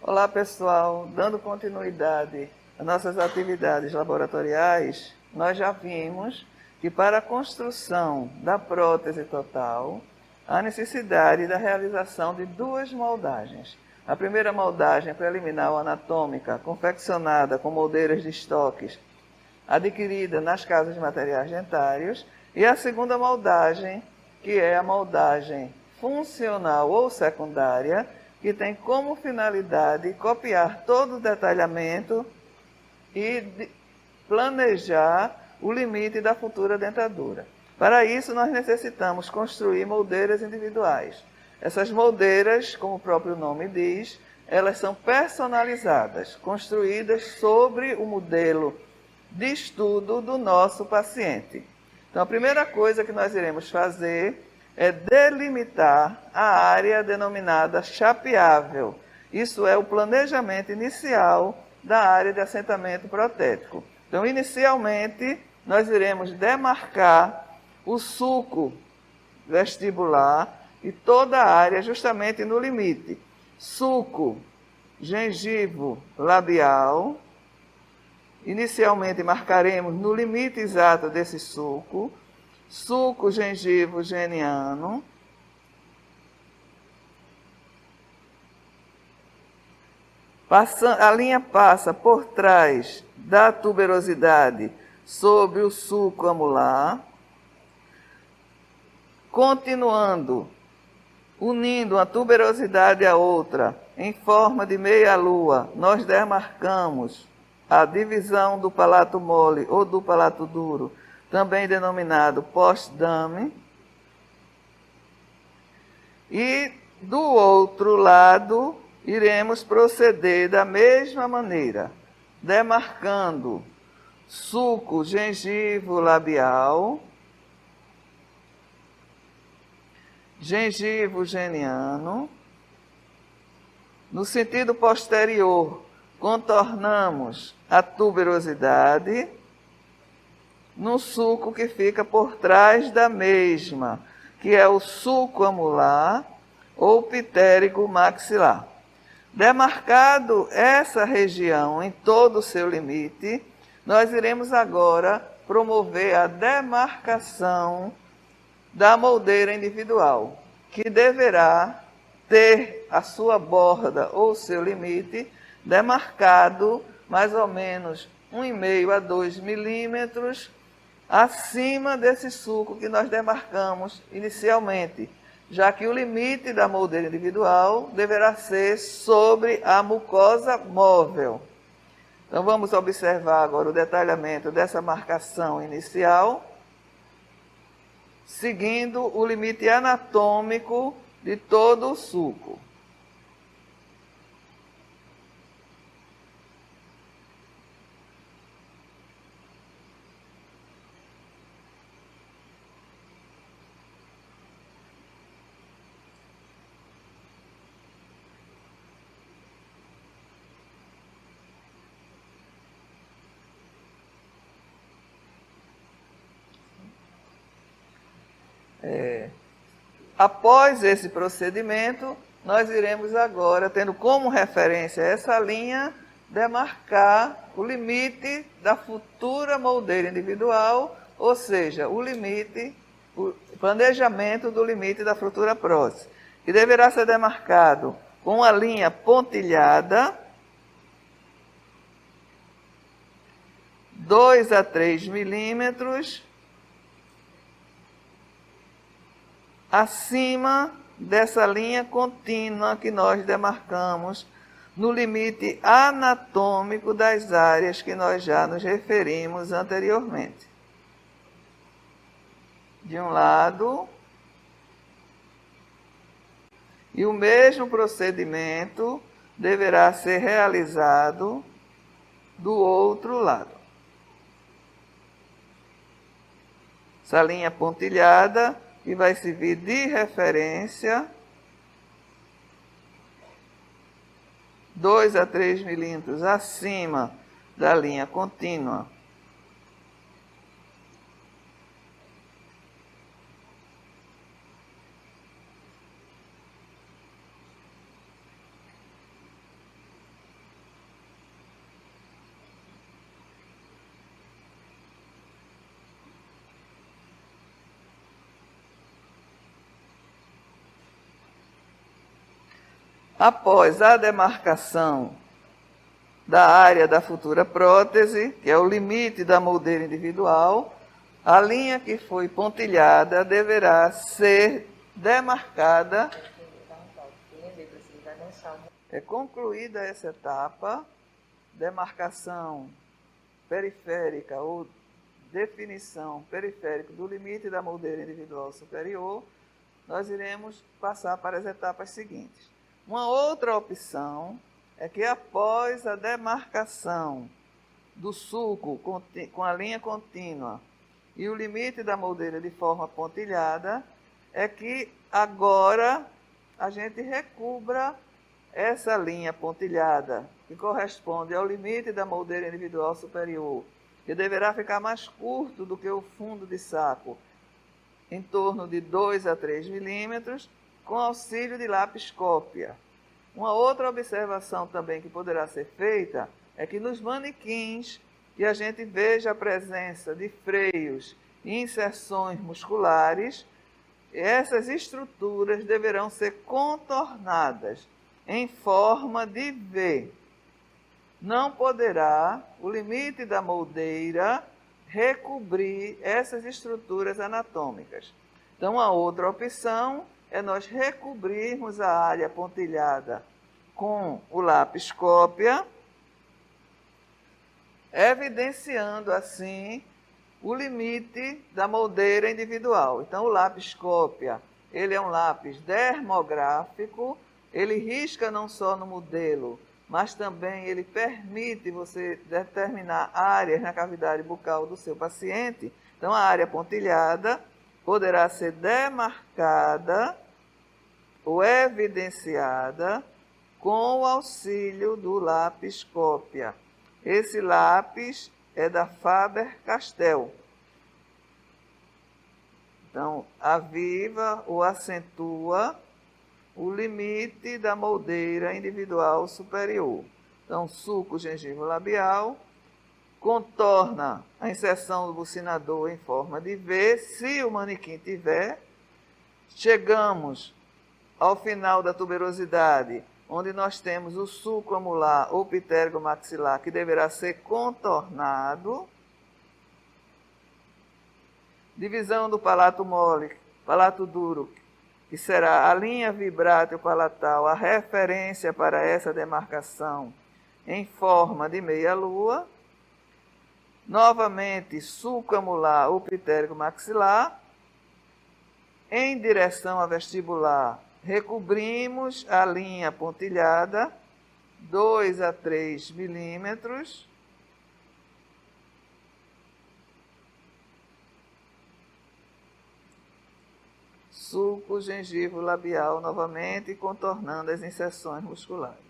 Olá pessoal, dando continuidade às nossas atividades laboratoriais, nós já vimos que para a construção da prótese total, há necessidade da realização de duas moldagens. A primeira moldagem preliminar ou anatômica, confeccionada com moldeiras de estoques, adquirida nas casas de materiais dentários, e a segunda moldagem, que é a moldagem funcional ou secundária, que tem como finalidade copiar todo o detalhamento e planejar o limite da futura dentadura. Para isso, nós necessitamos construir moldeiras individuais. Essas moldeiras, como o próprio nome diz, elas são personalizadas, construídas sobre o modelo de estudo do nosso paciente. Então, a primeira coisa que nós iremos fazer é delimitar a área denominada chapeável. Isso é o planejamento inicial da área de assentamento protético. Então, inicialmente, nós iremos demarcar o sulco vestibular e toda a área justamente no limite. Sulco gengivo labial. Inicialmente marcaremos no limite exato desse sulco, sulco gengivo geniano, a linha passa por trás da tuberosidade sobre o sulco amular, continuando, unindo uma tuberosidade à outra em forma de meia-lua, nós demarcamos a divisão do palato mole ou do palato duro, também denominado post-dame. E do outro lado, iremos proceder da mesma maneira, demarcando sulco gengivo labial, gengivo geniano. No sentido posterior, contornamos a tuberosidade no sulco que fica por trás da mesma, que é o sulco amular ou pitérigo maxilar. Demarcado essa região em todo o seu limite, nós iremos agora promover a demarcação da moldeira individual, que deverá ter a sua borda ou seu limite demarcado mais ou menos 1,5 a 2 milímetros acima desse sulco que nós demarcamos inicialmente, já que o limite da moldeira individual deverá ser sobre a mucosa móvel. Então vamos observar agora o detalhamento dessa marcação inicial, seguindo o limite anatômico de todo o sulco. Após esse procedimento, nós iremos agora, tendo como referência essa linha, demarcar o limite da futura moldeira individual, ou seja, o limite, o planejamento do limite da futura prótese, que deverá ser demarcado com uma linha pontilhada, 2 a 3 milímetros, acima dessa linha contínua que nós demarcamos no limite anatômico das áreas que nós já nos referimos anteriormente. De um lado, e o mesmo procedimento deverá ser realizado do outro lado. Essa linha pontilhada que vai servir de referência 2 a 3 milímetros acima da linha contínua. Após a demarcação da área da futura prótese, que é o limite da moldeira individual, a linha que foi pontilhada deverá ser demarcada. É concluída essa etapa, demarcação periférica ou definição periférica do limite da moldeira individual superior, nós iremos passar para as etapas seguintes. Uma outra opção é que após a demarcação do sulco com a linha contínua e o limite da moldeira de forma pontilhada, é que agora a gente recubra essa linha pontilhada, que corresponde ao limite da moldeira individual superior, que deverá ficar mais curto do que o fundo de saco, em torno de 2 a 3 milímetros, com auxílio de lápis cópia. Uma outra observação também que poderá ser feita é que nos manequins que a gente veja a presença de freios e inserções musculares, essas estruturas deverão ser contornadas em forma de V. Não poderá o limite da moldeira recobrir essas estruturas anatômicas. Então, a outra opção é nós recobrirmos a área pontilhada com o lápis cópia, evidenciando assim o limite da moldeira individual. Então, o lápis cópia, ele é um lápis dermográfico, ele risca não só no modelo, mas também ele permite você determinar áreas na cavidade bucal do seu paciente. Então, a área pontilhada poderá ser demarcada ou evidenciada com o auxílio do lápis cópia. Esse lápis é da Faber-Castell. Então, aviva ou acentua o limite da moldeira individual superior. Então, sulco gengivo-labial, contorna a inserção do bucinador em forma de V, se o manequim tiver. Chegamos ao final da tuberosidade, onde nós temos o sulco amular ou pitérgo maxilar, que deverá ser contornado. Divisão do palato mole, palato duro, que será a linha vibrátil palatal, a referência para essa demarcação em forma de meia-lua. Novamente, sulco amular ou pitérgo maxilar. Em direção à vestibular, recobrimos a linha pontilhada, 2 a 3 milímetros. Sulco gengivo labial novamente, contornando as inserções musculares.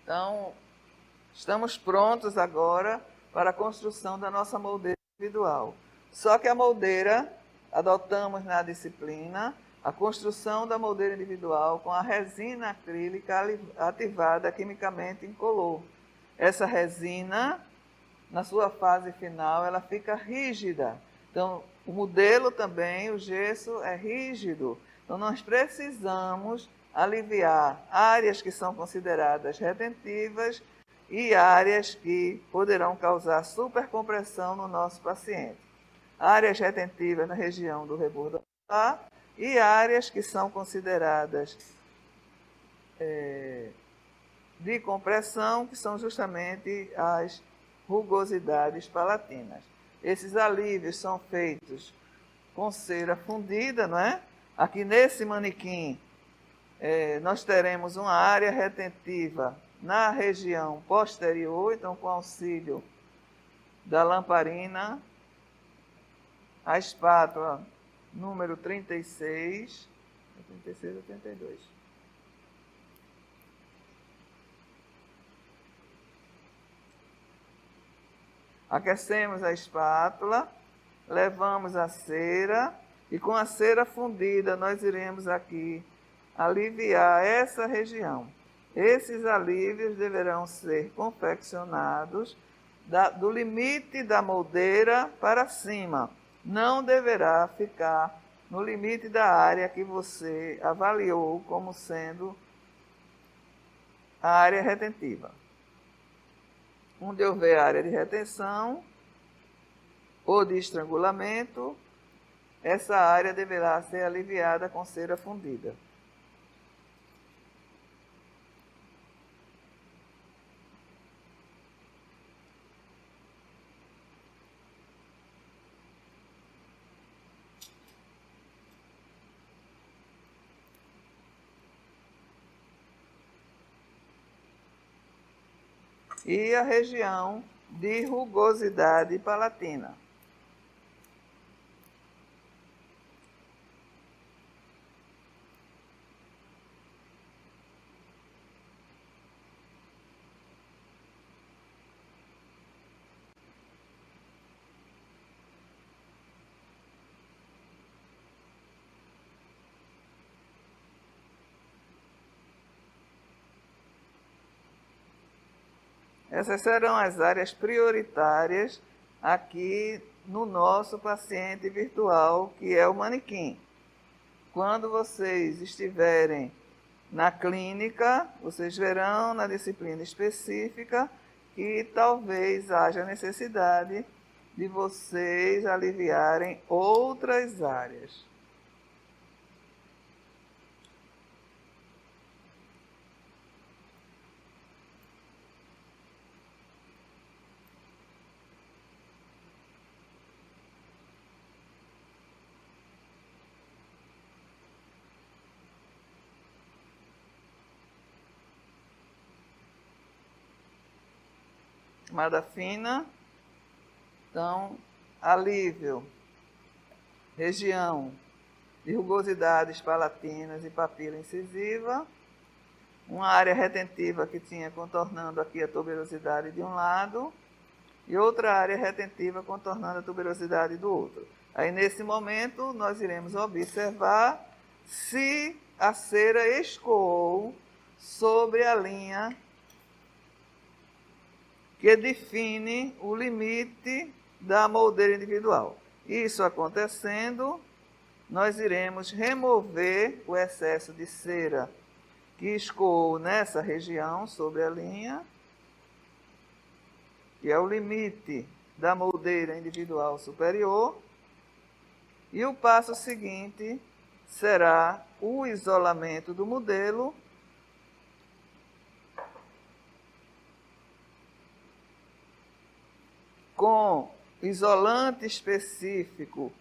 Então, estamos prontos agora para a construção da nossa moldeira individual. Só que a moldeira, adotamos na disciplina a construção da moldeira individual com a resina acrílica ativada quimicamente incolor. Essa resina, na sua fase final, ela fica rígida. Então, o modelo também, o gesso, é rígido. Então, nós precisamos aliviar áreas que são consideradas retentivas e áreas que poderão causar supercompressão no nosso paciente. Áreas retentivas na região do rebordo ocular e áreas que são consideradas de compressão, que são justamente as rugosidades palatinas. Esses alívios são feitos com cera fundida, não é? Aqui nesse manequim, nós teremos uma área retentiva na região posterior, então com auxílio da lamparina, a espátula número 36 ou 32. Aquecemos a espátula, levamos a cera e com a cera fundida nós iremos aqui aliviar essa região. Esses alívios deverão ser confeccionados do limite da moldeira para cima. Não deverá ficar no limite da área que você avaliou como sendo a área retentiva. Onde houver área de retenção ou de estrangulamento, essa área deverá ser aliviada com cera fundida. E a região de rugosidade palatina. Essas serão as áreas prioritárias aqui no nosso paciente virtual, que é o manequim. Quando vocês estiverem na clínica, vocês verão na disciplina específica que talvez haja necessidade de vocês aliviarem outras áreas. Camada fina, então, alívio, região de rugosidades palatinas e papila incisiva, uma área retentiva que tinha contornando aqui a tuberosidade de um lado e outra área retentiva contornando a tuberosidade do outro. Aí, nesse momento, nós iremos observar se a cera escoou sobre a linha que define o limite da moldeira individual. Isso acontecendo, nós iremos remover o excesso de cera que escoou nessa região sobre a linha, que é o limite da moldeira individual superior. E o passo seguinte será o isolamento do modelo com isolante específico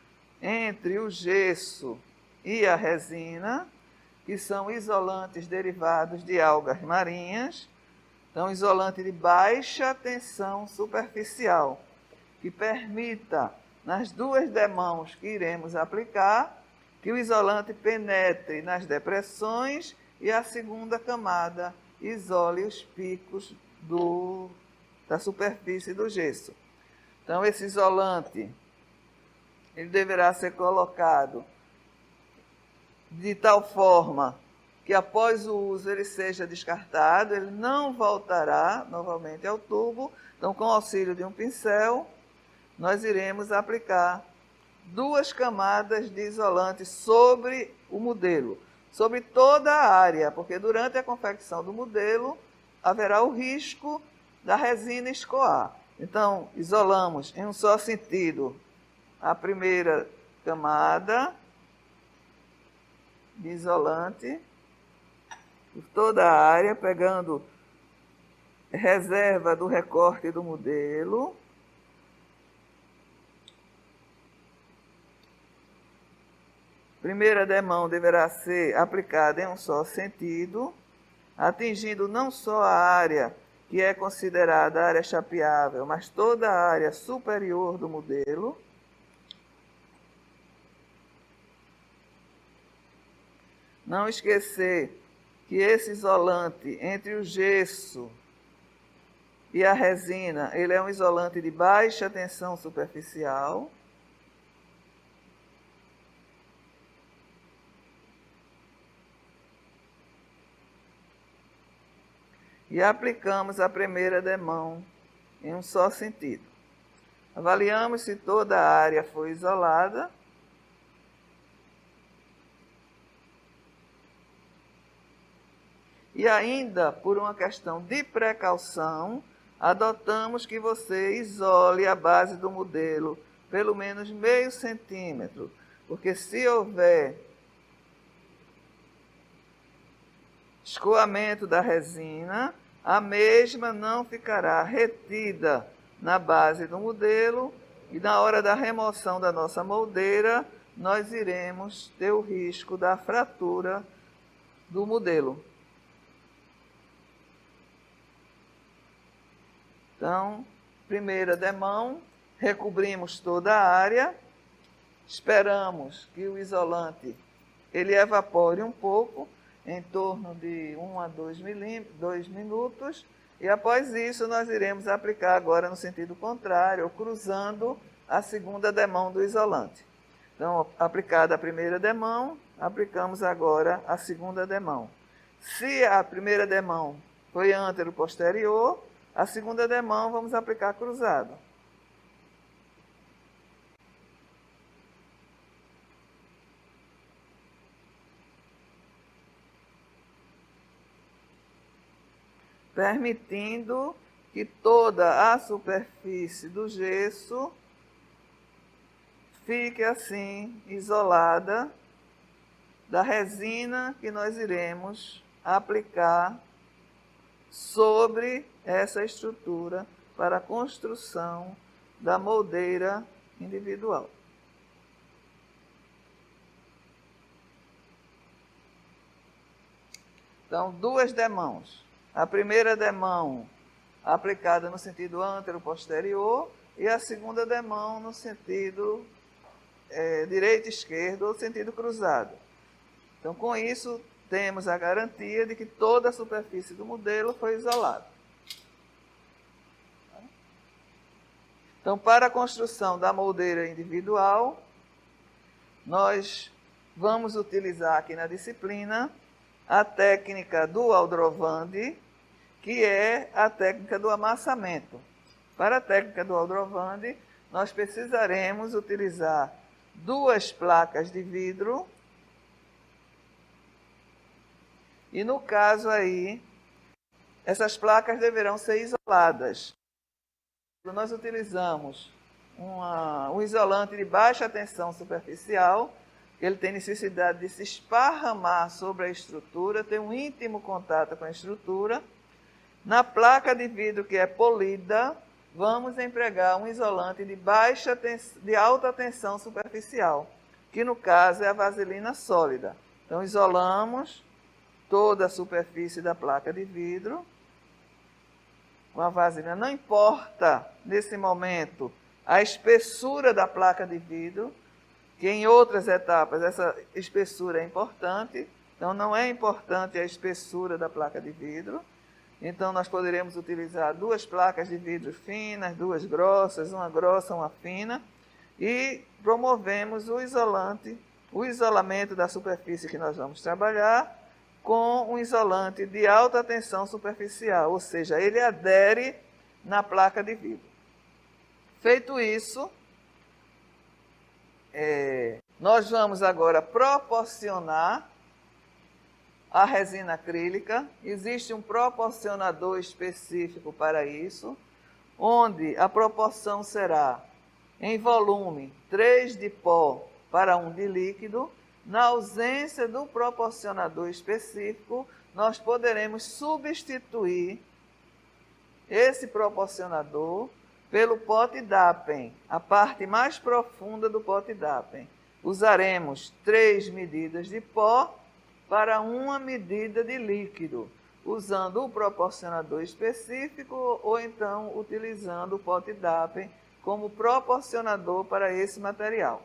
entre o gesso e a resina, que são isolantes derivados de algas marinhas. Então, isolante de baixa tensão superficial, que permita, nas duas demãos que iremos aplicar, que o isolante penetre nas depressões e a segunda camada isole os picos da superfície do gesso. Então, esse isolante, ele deverá ser colocado de tal forma que após o uso ele seja descartado, ele não voltará novamente ao tubo. Então, com o auxílio de um pincel, nós iremos aplicar 2 camadas de isolante sobre o modelo, sobre toda a área, porque durante a confecção do modelo haverá o risco da resina escoar. Então, isolamos em um só sentido a primeira camada de isolante por toda a área, pegando reserva do recorte do modelo. Primeira demão deverá ser aplicada em um só sentido, atingindo não só a área que é considerada área chapeável, mas toda a área superior do modelo. Não esquecer que esse isolante entre o gesso e a resina, ele é um isolante de baixa tensão superficial. E aplicamos a primeira demão em um só sentido. Avaliamos se toda a área foi isolada. E ainda, por uma questão de precaução, adotamos que você isole a base do modelo pelo menos meio centímetro, porque se houver escoamento da resina, a mesma não ficará retida na base do modelo e na hora da remoção da nossa moldeira, nós iremos ter o risco da fratura do modelo. Então, primeira demão, recobrimos toda a área, esperamos que o isolante ele evapore um pouco, em torno de 1 a 2 minutos, e após isso nós iremos aplicar agora no sentido contrário, ou cruzando a segunda demão do isolante. Então, aplicada a primeira demão, aplicamos agora a segunda demão. Se a primeira demão foi antero-posterior, a segunda demão vamos aplicar cruzado. Permitindo que toda a superfície do gesso fique assim isolada da resina que nós iremos aplicar sobre essa estrutura para a construção da moldeira individual. Então, duas demãos. A primeira demão aplicada no sentido antero-posterior e a segunda demão no sentido direito-esquerdo ou sentido cruzado. Então, com isso, temos a garantia de que toda a superfície do modelo foi isolada. Então, para a construção da moldeira individual, nós vamos utilizar aqui na disciplina a técnica do Aldrovandi, que é a técnica do amassamento. Para a técnica do Aldrovandi, nós precisaremos utilizar duas placas de vidro. E no caso aí, essas placas deverão ser isoladas. Nós utilizamos um isolante de baixa tensão superficial, ele tem necessidade de se esparramar sobre a estrutura, ter um íntimo contato com a estrutura. Na placa de vidro que é polida, vamos empregar um isolante de alta tensão superficial, que no caso é a vaselina sólida. Então isolamos toda a superfície da placa de vidro com a vaselina. Não importa, nesse momento, a espessura da placa de vidro, que em outras etapas essa espessura é importante. Então, não é importante a espessura da placa de vidro. Então, nós poderemos utilizar duas placas de vidro finas, duas grossas, uma grossa, uma fina, e promovemos o isolamento da superfície que nós vamos trabalhar com um isolante de alta tensão superficial, ou seja, ele adere na placa de vidro. Feito isso, nós vamos agora proporcionar a resina acrílica. Existe um proporcionador específico para isso, onde a proporção será, em volume, 3 de pó para 1 de líquido. Na ausência do proporcionador específico, nós poderemos substituir esse proporcionador pelo pote Dappen, a parte mais profunda do pote Dappen. Usaremos 3 medidas de pó para 1 medida de líquido, usando o proporcionador específico ou então utilizando o pote Dappen como proporcionador para esse material.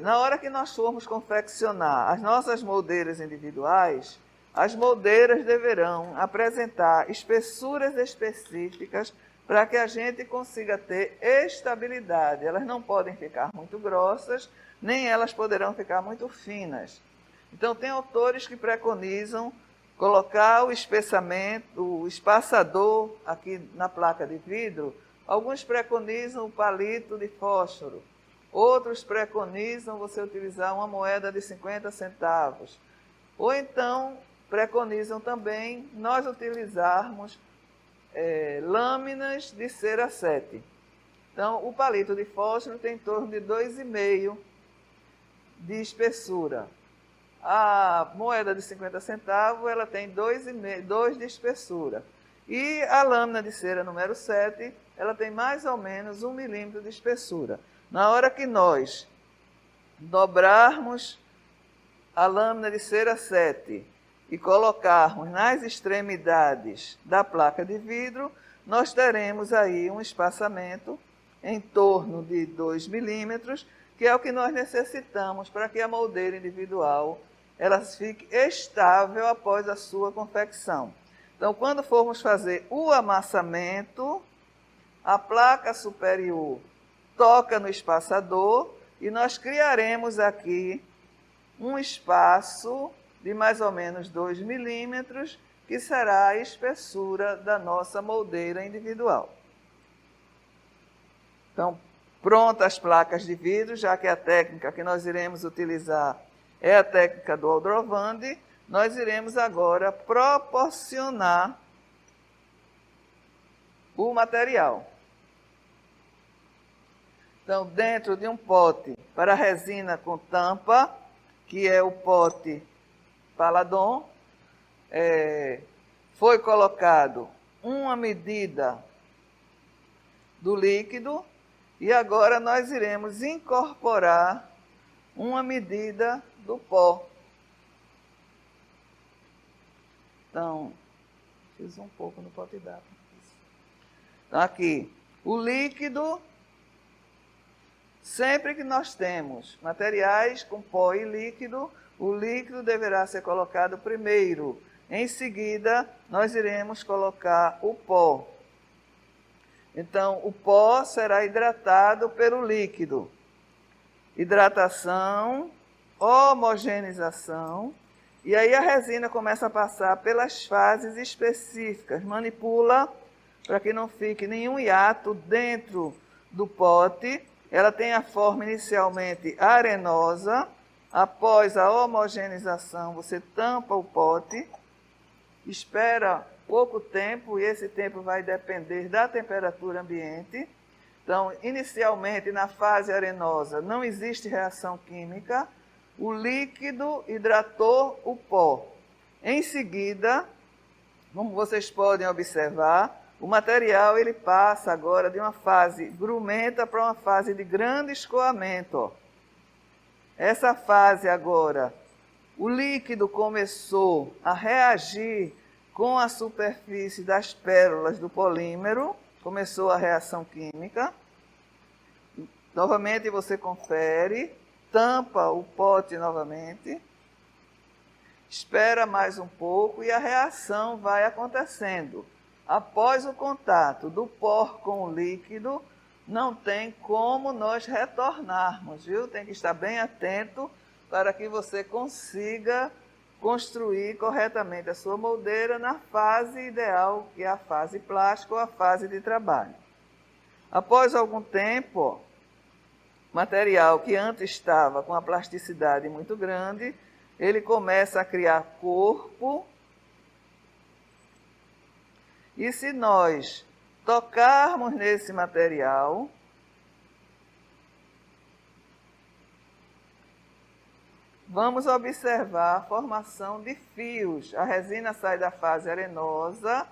Na hora que nós formos confeccionar as nossas moldeiras individuais, as moldeiras deverão apresentar espessuras específicas para que a gente consiga ter estabilidade. Elas não podem ficar muito grossas, nem elas poderão ficar muito finas. Então, tem autores que preconizam colocar o espessamento, o espaçador aqui na placa de vidro. Alguns preconizam o palito de fósforo. Outros preconizam você utilizar uma moeda de 50 centavos. Ou então, preconizam também nós utilizarmos lâminas de cera 7. Então, o palito de fósforo tem em torno de 2,5 de espessura. A moeda de 50 centavos ela tem 2 de espessura. E a lâmina de cera número 7, ela tem mais ou menos 1 milímetro de espessura. Na hora que nós dobrarmos a lâmina de cera 7 e colocarmos nas extremidades da placa de vidro, nós teremos aí um espaçamento em torno de 2 milímetros, que é o que nós necessitamos para que a moldeira individual ela fique estável após a sua confecção. Então, quando formos fazer o amassamento, a placa superior toca no espaçador e nós criaremos aqui um espaço de mais ou menos 2 milímetros, que será a espessura da nossa moldeira individual. Então, prontas as placas de vidro, já que a técnica que nós iremos utilizar é a técnica do Aldrovandi, nós iremos agora proporcionar o material. Então, dentro de um pote para resina com tampa, que é o pote Paladon, foi colocado uma medida do líquido e agora nós iremos incorporar uma medida do pó. Então, fiz um pouco no pote d'água. Então, aqui, o líquido, sempre que nós temos materiais com pó e líquido, o líquido deverá ser colocado primeiro. Em seguida, nós iremos colocar o pó. Então, o pó será hidratado pelo líquido. Hidratação, homogeneização, e aí a resina começa a passar pelas fases específicas. Manipula para que não fique nenhum hiato dentro do pote. Ela tem a forma inicialmente arenosa. Após a homogeneização, você tampa o pote, espera pouco tempo, e esse tempo vai depender da temperatura ambiente. Então, inicialmente, na fase arenosa, não existe reação química. O líquido hidratou o pó. Em seguida, como vocês podem observar, o material ele passa agora de uma fase grumenta para uma fase de grande escoamento. Ó. Essa fase agora, o líquido começou a reagir com a superfície das pérolas do polímero, começou a reação química. Novamente você confere, tampa o pote novamente, espera mais um pouco e a reação vai acontecendo. Após o contato do pó com o líquido, não tem como nós retornarmos, viu? Tem que estar bem atento para que você consiga construir corretamente a sua moldeira na fase ideal, que é a fase plástica ou a fase de trabalho. Após algum tempo, o material que antes estava com a plasticidade muito grande, ele começa a criar corpo. E se nós tocarmos nesse material, vamos observar a formação de fios. A resina sai da fase arenosa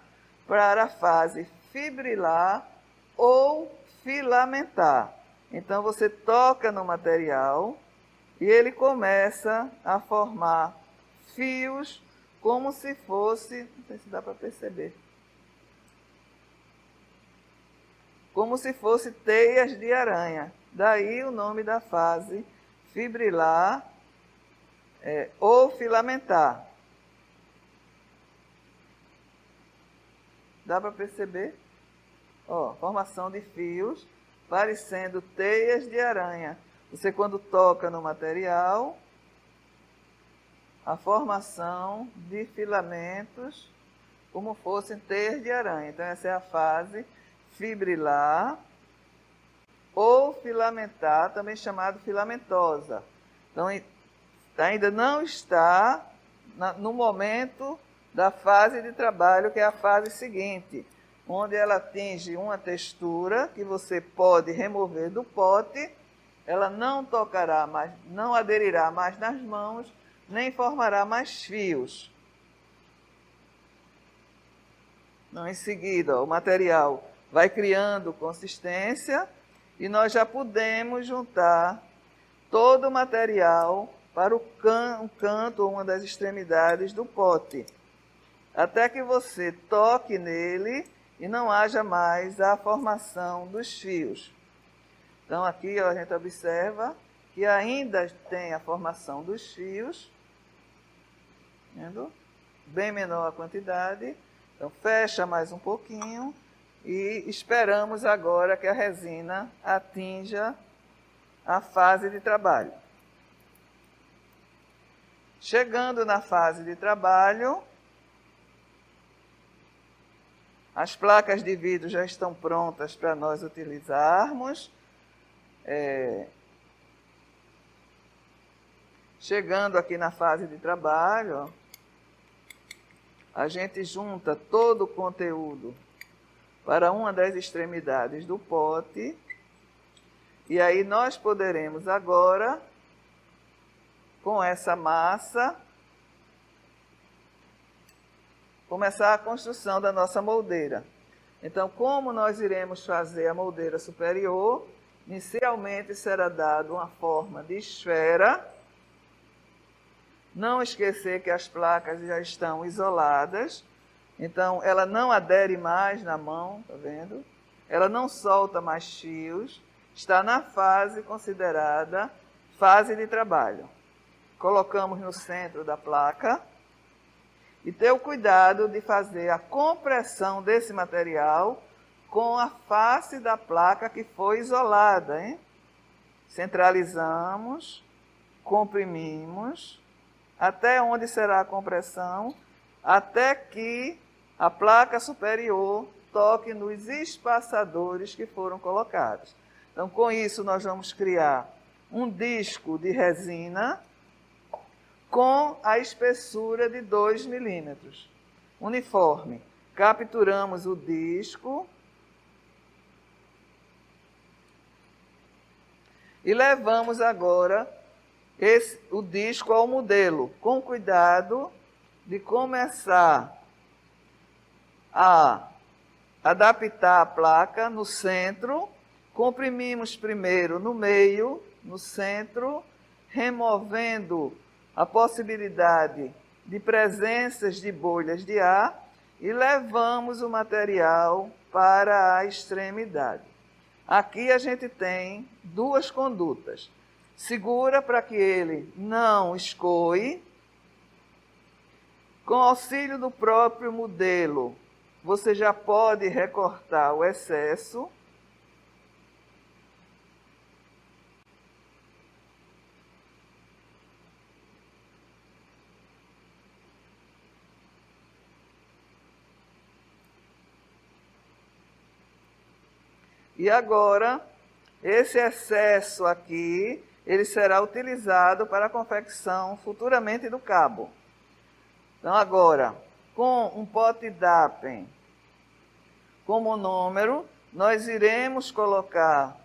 para a fase fibrilar ou filamentar. Então, você toca no material e ele começa a formar fios como se fosse, não sei se dá para perceber, como se fosse teias de aranha. Daí o nome da fase fibrilar ou filamentar. Dá para perceber? Ó, formação de fios parecendo teias de aranha. Você, quando toca no material, a formação de filamentos como fossem teias de aranha. Então, essa é a fase fibrilar ou filamentar, também chamado filamentosa. Então, ainda não está no momento da fase de trabalho, que é a fase seguinte, onde ela atinge uma textura que você pode remover do pote, ela não tocará mais, não aderirá mais nas mãos, nem formará mais fios. Então, em seguida, o material vai criando consistência e nós já podemos juntar todo o material para um canto ou uma das extremidades do pote, até que você toque nele e não haja mais a formação dos fios. Então, aqui ó, a gente observa que ainda tem a formação dos fios, vendo? Bem menor a quantidade. Então, fecha mais um pouquinho e esperamos agora que a resina atinja a fase de trabalho. Chegando na fase de trabalho, as placas de vidro já estão prontas para nós utilizarmos. Chegando aqui na fase de trabalho, ó, a gente junta todo o conteúdo para uma das extremidades do pote. E aí nós poderemos agora, com essa massa, começar a construção da nossa moldeira. Então, como nós iremos fazer a moldeira superior, inicialmente será dada uma forma de esfera. Não esquecer que as placas já estão isoladas, então ela não adere mais na mão, tá vendo? Ela não solta mais fios, está na fase considerada fase de trabalho. Colocamos no centro da placa e ter o cuidado de fazer a compressão desse material com a face da placa que foi isolada, hein? Centralizamos, comprimimos, até onde será a compressão, até que a placa superior toque nos espaçadores que foram colocados. Então, com isso, nós vamos criar um disco de resina com a espessura de 2 milímetros, uniforme. Capturamos o disco e levamos agora o disco ao modelo, com cuidado de começar a adaptar a placa no centro. Comprimimos primeiro no meio, no centro, removendo a possibilidade de presenças de bolhas de ar e levamos o material para a extremidade. Aqui a gente tem 2 condutas. Segura para que ele não escoe. Com auxílio do próprio modelo, você já pode recortar o excesso. E agora, esse excesso aqui, ele será utilizado para a confecção futuramente do cabo. Então, agora, com um pote Dapen com monômero, nós iremos colocar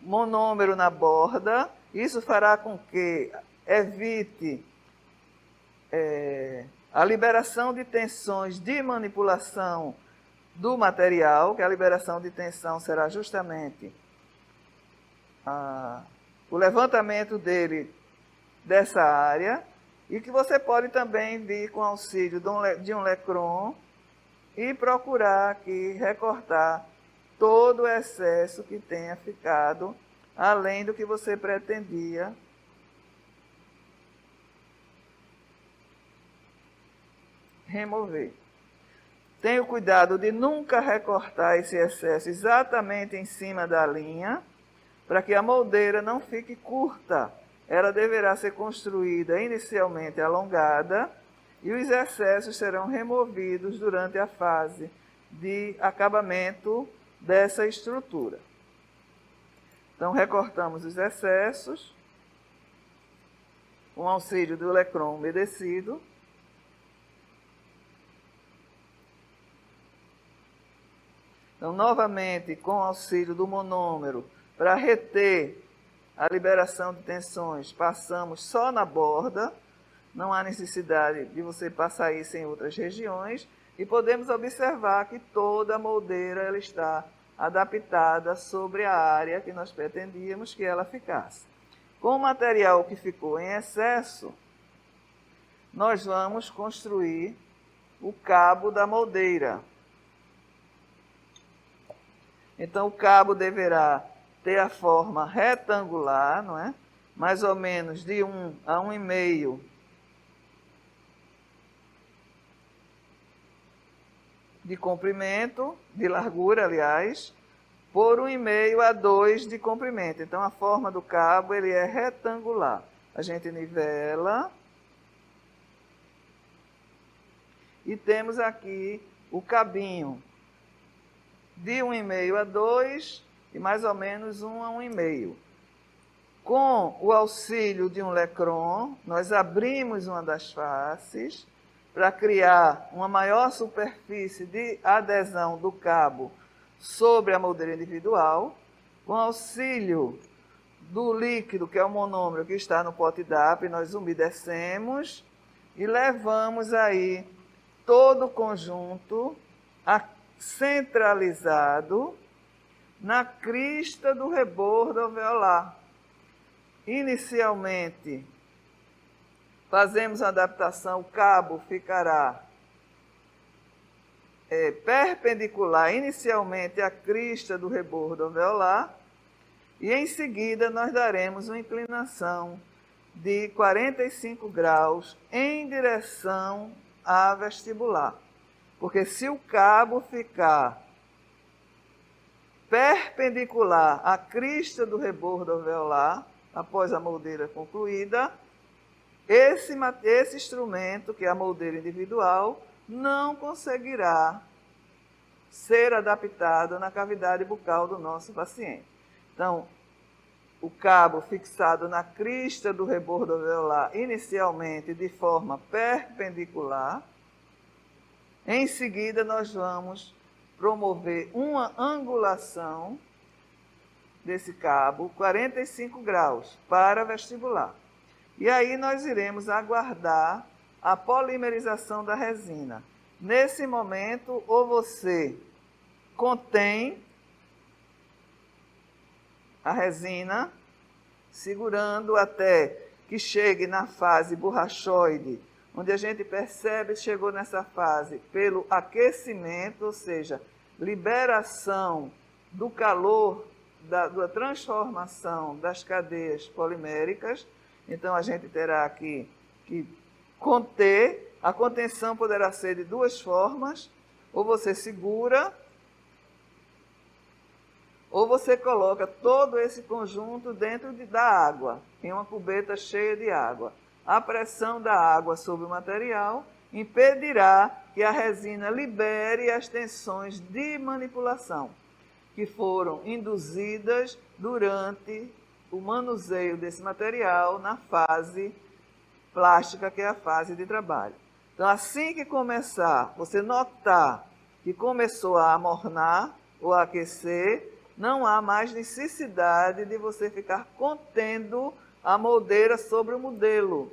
monômero na borda. Isso fará com que evite a liberação de tensões de manipulação do material, que a liberação de tensão será justamente o levantamento dele dessa área, e que você pode também vir com auxílio de um lecron e procurar aqui recortar todo o excesso que tenha ficado, além do que você pretendia remover. Tenha o cuidado de nunca recortar esse excesso exatamente em cima da linha, para que a moldeira não fique curta. Ela deverá ser construída inicialmente alongada e os excessos serão removidos durante a fase de acabamento dessa estrutura. Então, recortamos os excessos com auxílio do Electron umedecido. Então, novamente, com auxílio do monômero, para reter a liberação de tensões, passamos só na borda, não há necessidade de você passar isso em outras regiões, e podemos observar que toda a moldeira ela está adaptada sobre a área que nós pretendíamos que ela ficasse. Com o material que ficou em excesso, nós vamos construir o cabo da moldeira. Então, o cabo deverá ter a forma retangular, não é? Mais ou menos de 1 a 1,5 de comprimento, de largura, aliás, por 1,5 a 2 de comprimento. Então, a forma do cabo ele é retangular. A gente nivela. E temos aqui o cabinho de 1,5 a 2 e mais ou menos 1 a 1,5. Com o auxílio de um Lecron, nós abrimos uma das faces para criar uma maior superfície de adesão do cabo sobre a moldeira individual. Com auxílio do líquido, que é o monômero que está no pote DAP, nós umedecemos e levamos aí todo o conjunto centralizado na crista do rebordo alveolar. Inicialmente, fazemos a adaptação, o cabo ficará perpendicular inicialmente à crista do rebordo alveolar e em seguida nós daremos uma inclinação de 45 graus em direção à vestibular. Porque se o cabo ficar perpendicular à crista do rebordo alveolar, após a moldeira concluída, esse instrumento, que é a moldeira individual, não conseguirá ser adaptado na cavidade bucal do nosso paciente. Então, o cabo fixado na crista do rebordo alveolar, inicialmente de forma perpendicular. Em seguida, nós vamos promover uma angulação desse cabo, 45 graus, para vestibular. E aí nós iremos aguardar a polimerização da resina. Nesse momento, ou você contém a resina, segurando até que chegue na fase borrachoide, onde a gente percebe que chegou nessa fase pelo aquecimento, ou seja, liberação do calor da transformação das cadeias poliméricas. Então, a gente terá aqui que conter. A contenção poderá ser de duas formas: ou você segura, ou você coloca todo esse conjunto dentro da água, em uma cubeta cheia de água. A pressão da água sobre o material impedirá que a resina libere as tensões de manipulação que foram induzidas durante o manuseio desse material na fase plástica, que é a fase de trabalho. Então, assim que começar, você notar que começou a amornar ou a aquecer, não há mais necessidade de você ficar contendo a moldeira sobre o modelo.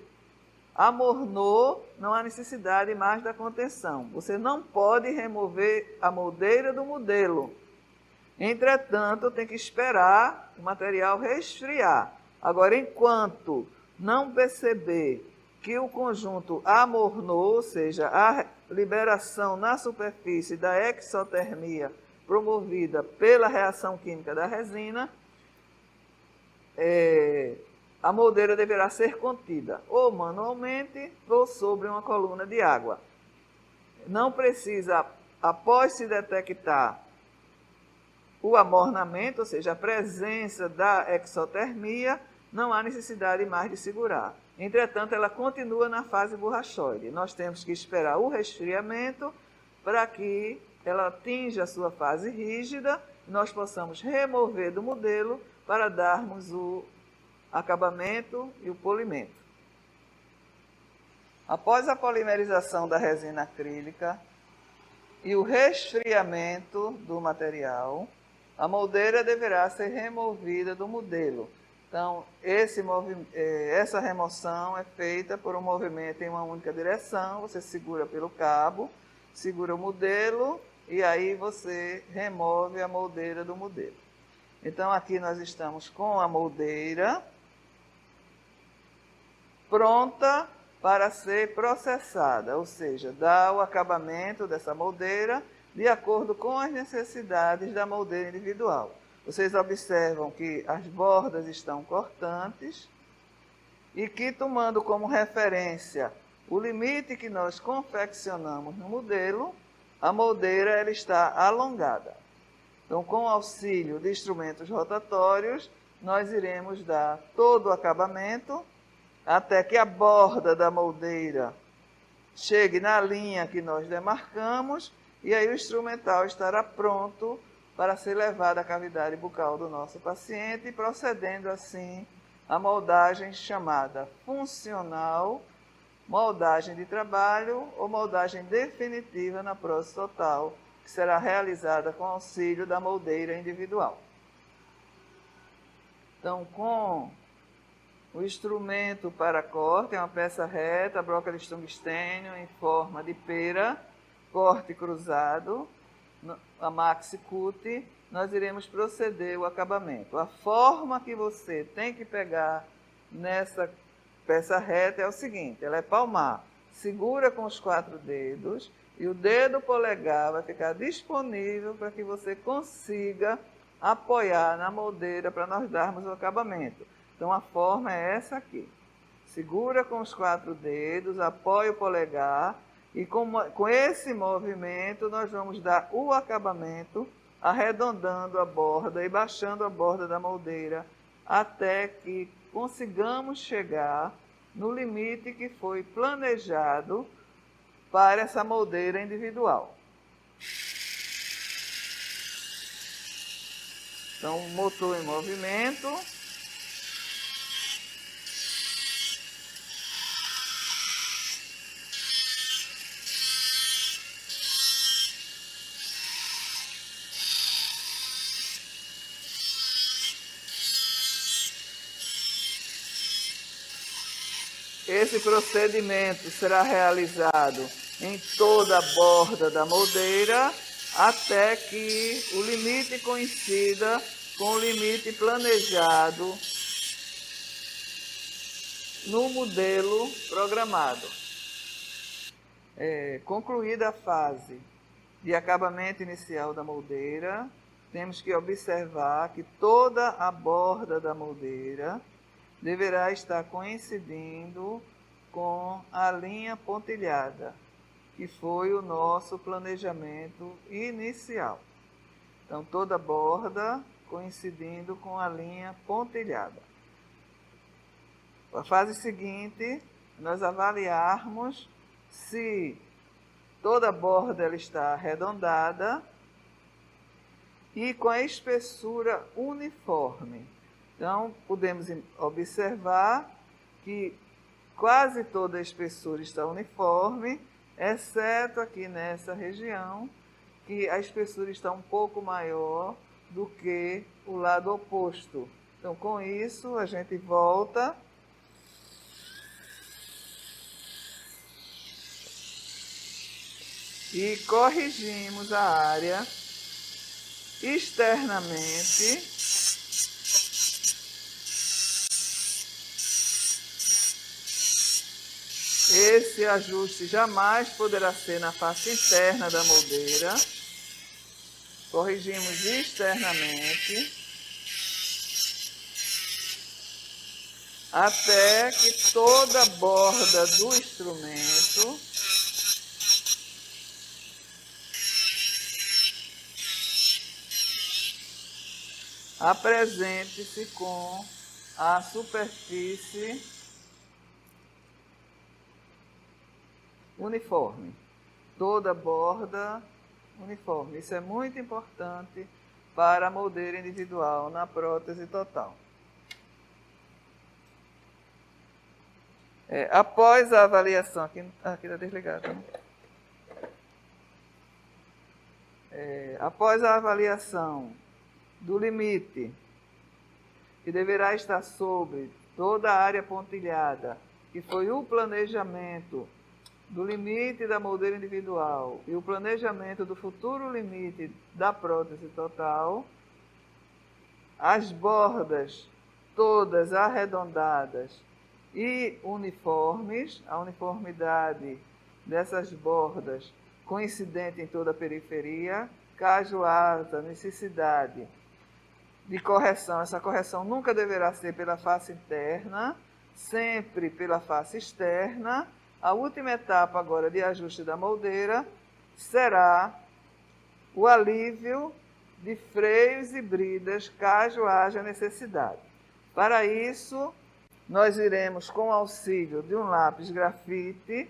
Amornou, não há necessidade mais da contenção. Você não pode remover a moldeira do modelo. Entretanto, tem que esperar o material resfriar. Agora, enquanto não perceber que o conjunto amornou, ou seja, a liberação na superfície da exotermia promovida pela reação química da resina, a moldeira deverá ser contida, ou manualmente, ou sobre uma coluna de água. Não precisa após se detectar o amornamento, ou seja, a presença da exotermia, não há necessidade mais de segurar. Entretanto, ela continua na fase borrachoide. Nós temos que esperar o resfriamento para que ela atinja a sua fase rígida e nós possamos remover do modelo para darmos o acabamento e o polimento. Após a polimerização da resina acrílica e o resfriamento do material, a moldeira deverá ser removida do modelo. Então, essa remoção é feita por um movimento em uma única direção. Você segura pelo cabo, segura o modelo e aí você remove a moldeira do modelo. Então, aqui nós estamos com a moldeira pronta para ser processada, ou seja, dá o acabamento dessa moldeira de acordo com as necessidades da moldeira individual. Vocês observam que as bordas estão cortantes e que, tomando como referência o limite que nós confeccionamos no modelo, a moldeira ela está alongada. Então, com o auxílio de instrumentos rotatórios, nós iremos dar todo o acabamento até que a borda da moldeira chegue na linha que nós demarcamos e aí o instrumental estará pronto para ser levado à cavidade bucal do nosso paciente, procedendo assim a moldagem chamada funcional, moldagem de trabalho ou moldagem definitiva na prótese total, que será realizada com auxílio da moldeira individual. Então, com o instrumento para corte, é uma peça reta, broca de tungstênio em forma de pera, corte cruzado, a maxi cut, nós iremos proceder o acabamento. A forma que você tem que pegar nessa peça reta é o seguinte, ela é palmar, segura com os 4 dedos e o dedo polegar vai ficar disponível para que você consiga apoiar na moldeira para nós darmos o acabamento. Então a forma é essa aqui, segura com os 4 dedos, apoia o polegar e com esse movimento nós vamos dar o acabamento arredondando a borda e baixando a borda da moldeira até que consigamos chegar no limite que foi planejado para essa moldeira individual. Então, o motor em movimento. Esse procedimento será realizado em toda a borda da moldeira até que o limite coincida com o limite planejado no modelo programado. Concluída a fase de acabamento inicial da moldeira, temos que observar que toda a borda da moldeira deverá estar coincidindo com a linha pontilhada, que foi o nosso planejamento inicial. Então, toda a borda coincidindo com a linha pontilhada. A fase seguinte, nós avaliarmos se toda a borda ela está arredondada e com a espessura uniforme. Então, podemos observar que quase toda a espessura está uniforme, exceto aqui nessa região, que a espessura está um pouco maior do que o lado oposto. Então, com isso, a gente volta e corrigimos a área externamente. Esse ajuste jamais poderá ser na face interna da moldeira. Corrigimos externamente até que toda a borda do instrumento apresente-se com a superfície uniforme. Toda borda uniforme. Isso é muito importante para a moldeira individual na prótese total. Após a avaliação, aqui está desligado, né? Após a avaliação do limite, que deverá estar sobre toda a área pontilhada, que foi o planejamento do limite da moldeira individual e o planejamento do futuro limite da prótese total, as bordas todas arredondadas e uniformes, a uniformidade dessas bordas coincidente em toda a periferia, caso haja necessidade de correção, essa correção nunca deverá ser pela face interna, sempre pela face externa. A última etapa agora de ajuste da moldeira será o alívio de freios e bridas, caso haja necessidade. Para isso, nós iremos, com o auxílio de um lápis grafite,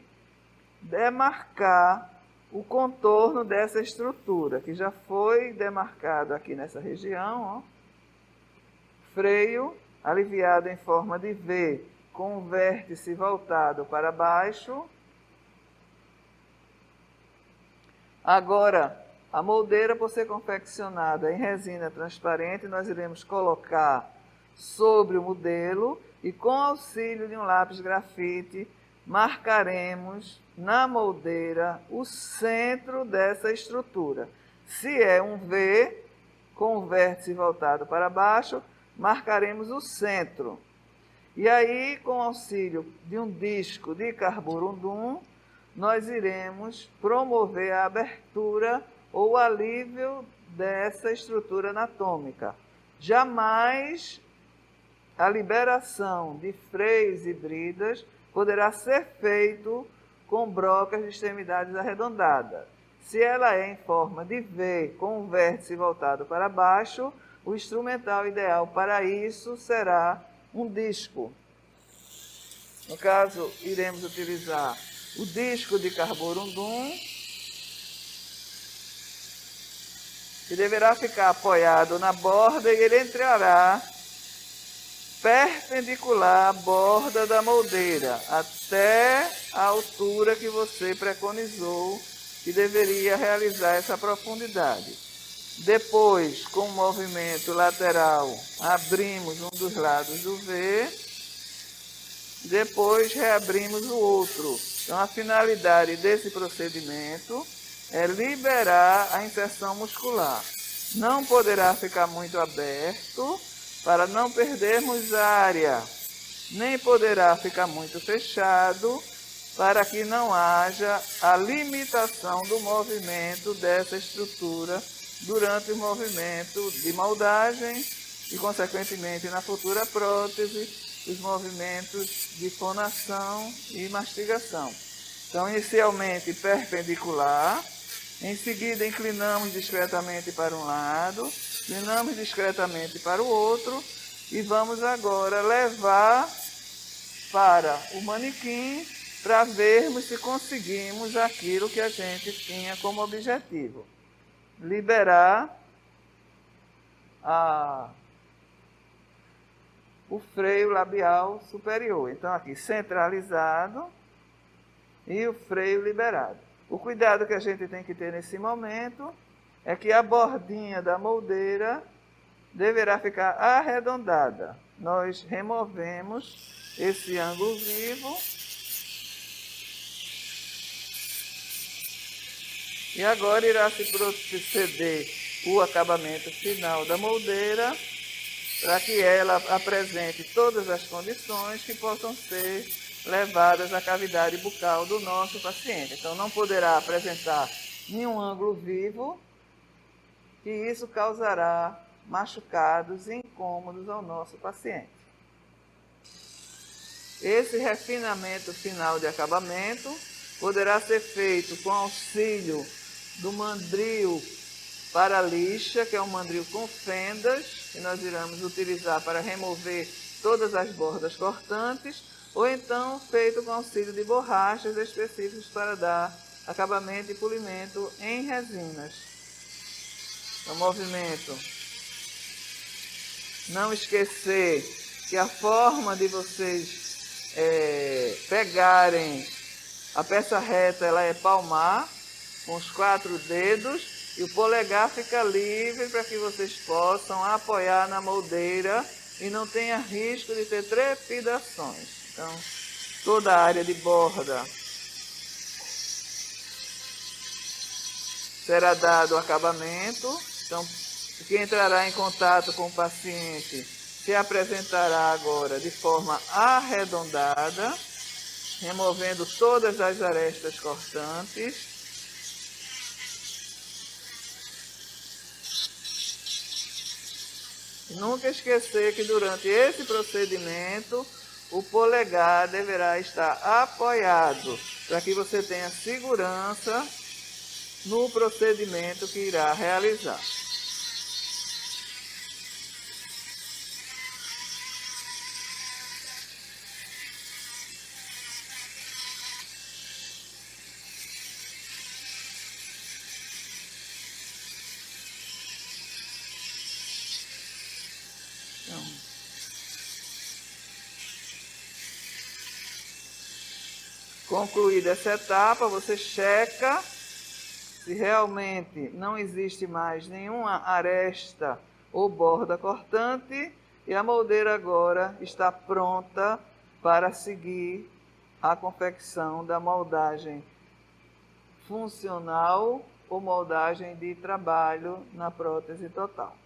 demarcar o contorno dessa estrutura, que já foi demarcado aqui nessa região, ó. Freio aliviado em forma de V, com o vértice voltado para baixo. Agora, a moldeira, por ser confeccionada em resina transparente, nós iremos colocar sobre o modelo e, com auxílio de um lápis grafite, marcaremos na moldeira o centro dessa estrutura. Se é um V, com o vértice voltado para baixo, marcaremos o centro. E aí, com auxílio de um disco de carborundum, nós iremos promover a abertura ou o alívio dessa estrutura anatômica. Jamais a liberação de freios e bridas poderá ser feito com brocas de extremidades arredondadas. Se ela é em forma de V, com o vértice voltado para baixo, o instrumental ideal para isso será um disco. No caso, iremos utilizar o disco de carborundum, que deverá ficar apoiado na borda e ele entrará perpendicular à borda da moldeira, até a altura que você preconizou que deveria realizar essa profundidade. Depois, com o movimento lateral, abrimos um dos lados do V, depois reabrimos o outro. Então, a finalidade desse procedimento é liberar a inserção muscular. Não poderá ficar muito aberto, para não perdermos área, nem poderá ficar muito fechado, para que não haja a limitação do movimento dessa estrutura durante o movimento de moldagem e, consequentemente, na futura prótese, os movimentos de fonação e mastigação. Então, inicialmente perpendicular, em seguida inclinamos discretamente para um lado, inclinamos discretamente para o outro e vamos agora levar para o manequim para vermos se conseguimos aquilo que a gente tinha como objetivo. Liberar o freio labial superior. Então, aqui centralizado e o freio liberado. O cuidado que a gente tem que ter nesse momento é que a bordinha da moldeira deverá ficar arredondada. Nós removemos esse ângulo vivo e agora irá se proceder o acabamento final da moldeira para que ela apresente todas as condições que possam ser levadas à cavidade bucal do nosso paciente. Então, não poderá apresentar nenhum ângulo vivo, que isso causará machucados e incômodos ao nosso paciente. Esse refinamento final de acabamento poderá ser feito com auxílio do mandril para lixa, que é um mandril com fendas, que nós iremos utilizar para remover todas as bordas cortantes, ou então feito com auxílio de borrachas específicas para dar acabamento e polimento em resinas. O movimento. Não esquecer que a forma de vocês pegarem a peça reta, ela é palmar, com os 4 dedos, e o polegar fica livre para que vocês possam apoiar na moldeira e não tenha risco de ter trepidações. Então, toda a área de borda será dado o acabamento. Então, quem entrará em contato com o paciente se apresentará agora de forma arredondada, removendo todas as arestas cortantes. Nunca esquecer que durante esse procedimento o polegar deverá estar apoiado para que você tenha segurança no procedimento que irá realizar. Então, concluída essa etapa, você checa se realmente não existe mais nenhuma aresta ou borda cortante e a moldeira agora está pronta para seguir a confecção da moldagem funcional ou moldagem de trabalho na prótese total.